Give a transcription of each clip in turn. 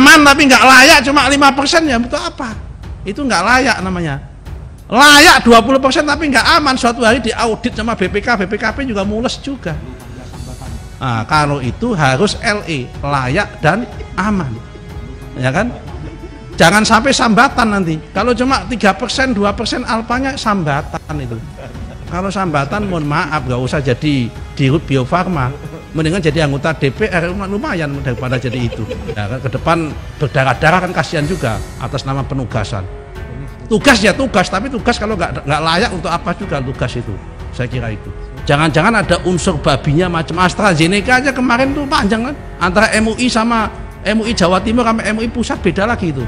aman tapi nggak layak cuma 5% ya untuk apa? Itu nggak layak namanya. Layak 20% tapi nggak aman, suatu hari diaudit sama BPKP juga mules juga. Nah, kalau itu harus LE, layak dan aman, ya kan? Jangan sampai sambatan nanti. Kalau cuma 3%, 2% alpanya sambatan itu. Kalau sambatan, mohon maaf, nggak usah jadi di Bio Farma. Mendingan jadi anggota DPR, lumayan daripada jadi itu. Ya, ke depan berdarah-darah kan kasihan juga atas nama penugasan. Tugas ya tugas, tapi tugas kalau nggak layak untuk apa juga tugas itu. Saya kira itu. Jangan-jangan ada unsur babinya macam AstraZeneca aja kemarin tuh panjang kan, antara MUI sama MUI Jawa Timur sama MUI Pusat beda lagi itu.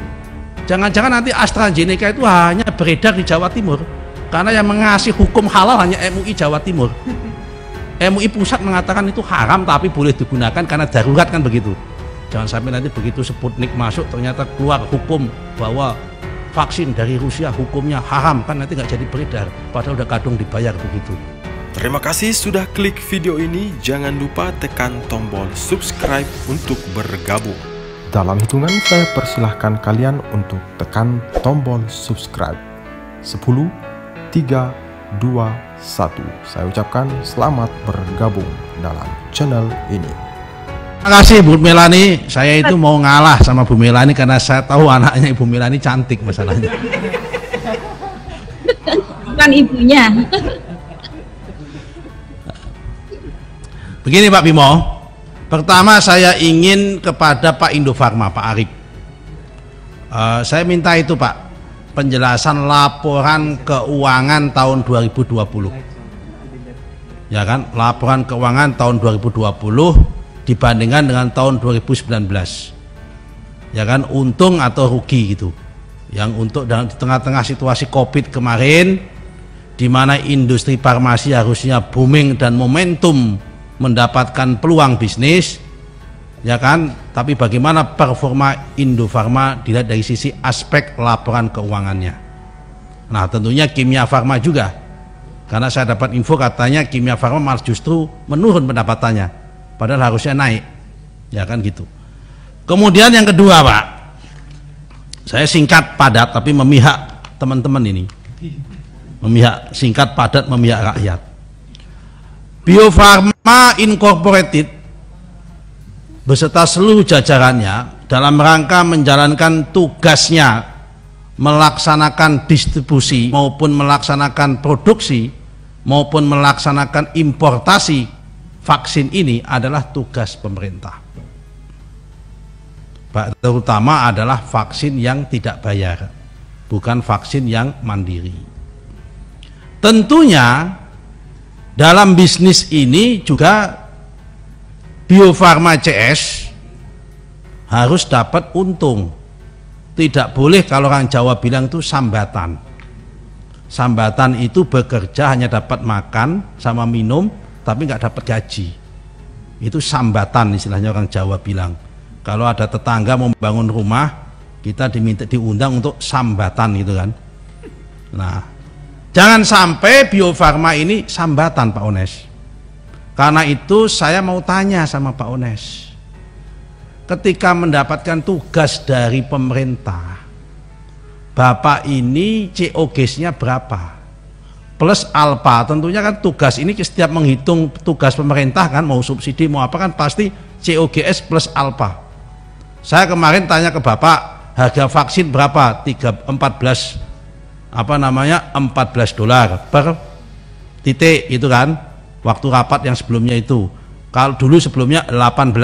Jangan-jangan nanti AstraZeneca itu hanya beredar di Jawa Timur karena yang mengasih hukum halal hanya MUI Jawa Timur. MUI Pusat mengatakan itu haram tapi boleh digunakan karena darurat kan begitu. Jangan sampai nanti begitu Sputnik masuk ternyata keluar hukum bahwa vaksin dari Rusia hukumnya haram, kan nanti nggak jadi beredar padahal udah kadung dibayar begitu. Terima kasih sudah klik video ini. Jangan lupa tekan tombol subscribe untuk bergabung. Dalam hitungan saya persilahkan kalian untuk tekan tombol subscribe. 10, 3, 2, 1. Saya ucapkan selamat bergabung dalam channel ini. Terima kasih Bu Melani. Saya itu mau ngalah sama Bu Melani karena saya tahu anaknya Ibu Melani cantik masalahnya. Bukan ibunya. Begini Pak Bimo, pertama saya ingin kepada Pak Indofarma, Pak Arif, saya minta itu Pak, penjelasan laporan keuangan tahun 2020, ya kan, laporan keuangan tahun 2020 dibandingkan dengan tahun 2019, ya kan, untung atau rugi gitu, yang untuk dalam di tengah-tengah situasi COVID kemarin, di mana industri farmasi harusnya booming dan momentum mendapatkan peluang bisnis, ya kan, tapi bagaimana performa Indofarma dilihat dari sisi aspek laporan keuangannya. Nah tentunya Kimia Farma juga, karena saya dapat info katanya Kimia Farma malah justru menurun pendapatannya padahal harusnya naik, ya kan gitu. Kemudian yang kedua Pak, saya singkat padat tapi memihak teman-teman ini, memihak, singkat padat memihak rakyat. Bio Farma Incorporated beserta seluruh jajarannya dalam rangka menjalankan tugasnya melaksanakan distribusi maupun melaksanakan produksi maupun melaksanakan importasi vaksin ini adalah tugas pemerintah. Terutama adalah vaksin yang tidak bayar, bukan vaksin yang mandiri. Tentunya dalam bisnis ini juga Bio Farma CS harus dapat untung. Tidak boleh kalau orang Jawa bilang itu sambatan. Sambatan itu bekerja hanya dapat makan sama minum tapi nggak dapat gaji. Itu sambatan istilahnya orang Jawa bilang. Kalau ada tetangga mau membangun rumah, kita diundang untuk sambatan gitu kan. Nah, jangan sampai Bio Farma ini sambatan Pak Ones. Karena itu saya mau tanya sama Pak Ones. Ketika mendapatkan tugas dari pemerintah, Bapak ini COGS-nya berapa? Plus alfa, tentunya kan tugas ini setiap menghitung tugas pemerintah kan, mau subsidi mau apa kan pasti COGS plus alfa. Saya kemarin tanya ke Bapak, harga vaksin berapa? 14 dolar per titik itu kan, waktu rapat yang sebelumnya itu. Kalau dulu sebelumnya 18,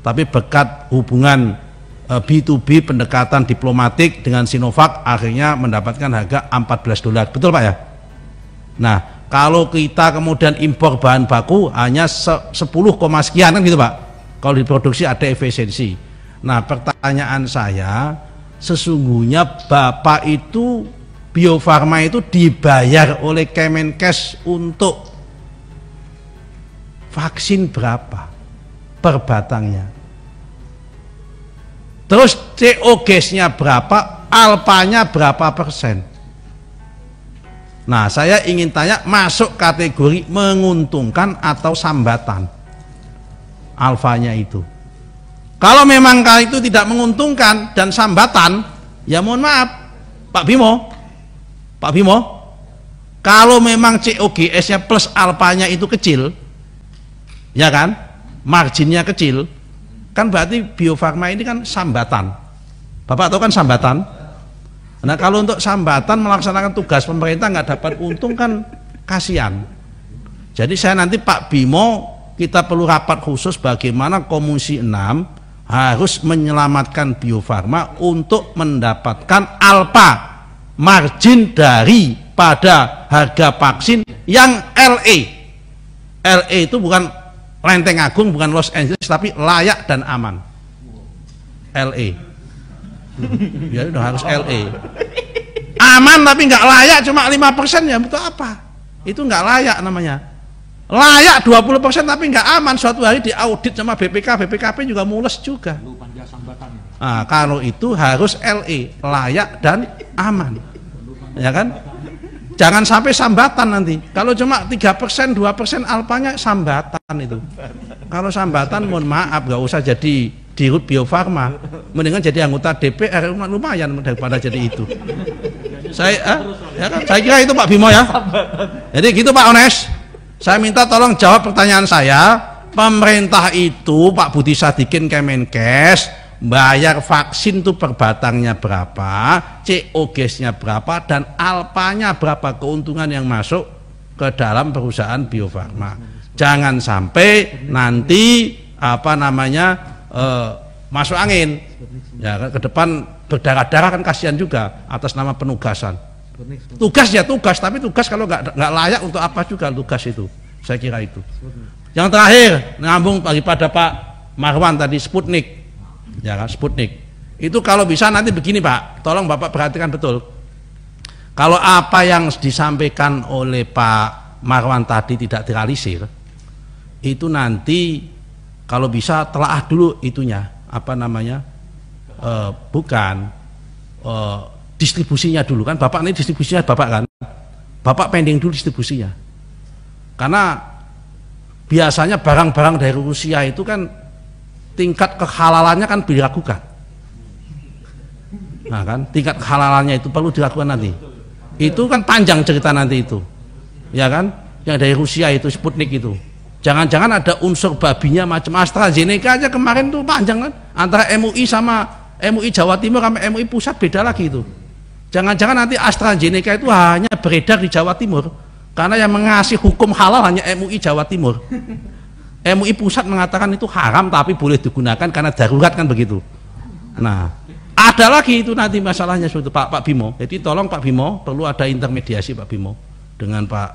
tapi berkat hubungan B2B pendekatan diplomatik dengan Sinovac akhirnya mendapatkan harga 14 dolar, betul Pak ya? Nah kalau kita kemudian impor bahan baku hanya 10, sekian kan gitu Pak, kalau diproduksi ada efisiensi. Nah pertanyaan saya, sesungguhnya Bapak itu Bio Farma itu dibayar oleh Kemenkes untuk vaksin berapa per batangnya, terus COGS-nya berapa, alpanya berapa persen. Nah saya ingin tanya, masuk kategori menguntungkan atau sambatan alfanya itu. Kalau memang itu tidak menguntungkan dan sambatan, ya mohon maaf Pak Bimo, kalau memang COGS-nya plus alpanya itu kecil, ya kan, marginnya kecil, kan berarti Bio Farma ini kan sambatan. Bapak tahu kan sambatan? Nah kalau untuk sambatan melaksanakan tugas pemerintah nggak dapat untung kan kasihan. Jadi saya nanti Pak Bimo, kita perlu rapat khusus bagaimana Komisi 6 harus menyelamatkan Bio Farma untuk mendapatkan alfa margin daripada harga vaksin yang LE. LE itu bukan Lenteng Agung, bukan Los Angeles, tapi layak dan aman. LE. Ya udah harus LE. Aman tapi nggak layak cuma 5% ya, betul apa? Itu nggak layak namanya. Layak 20% tapi nggak aman, suatu hari diaudit sama BPKP juga mules juga. Nah, kalau itu harus LE, layak dan aman, ya kan? Jangan sampai sambatan nanti. Kalau cuma 3%, 2% alpanya sambatan itu. Kalau sambatan mohon maaf nggak usah jadi dirut Bio Farma, mendingan jadi anggota DPR, lumayan daripada jadi itu. Saya kira itu Pak Bimo ya. Jadi gitu Pak Ones. Saya minta tolong jawab pertanyaan saya. Pemerintah itu Pak Budi Sadikin Kemenkes bayar vaksin itu per batangnya berapa, COGS-nya berapa, dan alpanya berapa keuntungan yang masuk ke dalam perusahaan Bio Farma. Jangan sampai nanti masuk angin. Ya ke depan berdarah-darah kan kasihan juga atas nama penugasan. Tugas ya tugas, tapi tugas kalau nggak layak untuk apa juga tugas itu, saya kira itu. Yang terakhir nyambung daripada Pak Marwan tadi, Sputnik, ya kan, Sputnik itu kalau bisa nanti begini Pak, tolong Bapak perhatikan betul. Kalau apa yang disampaikan oleh Pak Marwan tadi tidak direalisir, itu nanti kalau bisa telaah dulu itunya, distribusinya dulu kan. Bapak ini distribusinya Bapak kan, Bapak pending dulu distribusinya, karena biasanya barang-barang dari Rusia itu kan tingkat kehalalannya kan diragukan. Nah kan tingkat kehalalannya itu perlu dilakukan nanti. Itu kan panjang cerita nanti itu, ya kan, yang dari Rusia itu Sputnik itu. Jangan-jangan ada unsur babinya macam AstraZeneca aja kemarin tuh panjang kan, antara MUI sama MUI Jawa Timur sama MUI Pusat beda lagi itu. Jangan-jangan nanti AstraZeneca itu hanya beredar di Jawa Timur karena yang mengasih hukum halal hanya MUI Jawa Timur. MUI Pusat mengatakan itu haram tapi boleh digunakan karena darurat kan begitu. Nah, ada lagi itu nanti masalahnya seperti Pak Bimo. Jadi tolong Pak Bimo, perlu ada intermediasi Pak Bimo dengan Pak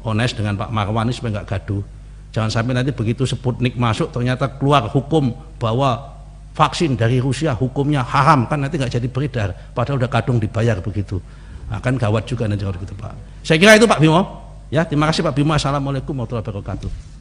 Ones, dengan Pak Marwan supaya nggak gaduh. Jangan sampai nanti begitu Sputnik masuk ternyata keluar hukum bahwa vaksin dari Rusia hukumnya haram, kan nanti nggak jadi beredar padahal udah kadung dibayar begitu. Akan gawat juga nanti kalau begitu Pak. Saya kira itu Pak Bimo ya. Terima kasih Pak Bimo. Assalamualaikum warahmatullahi wabarakatuh.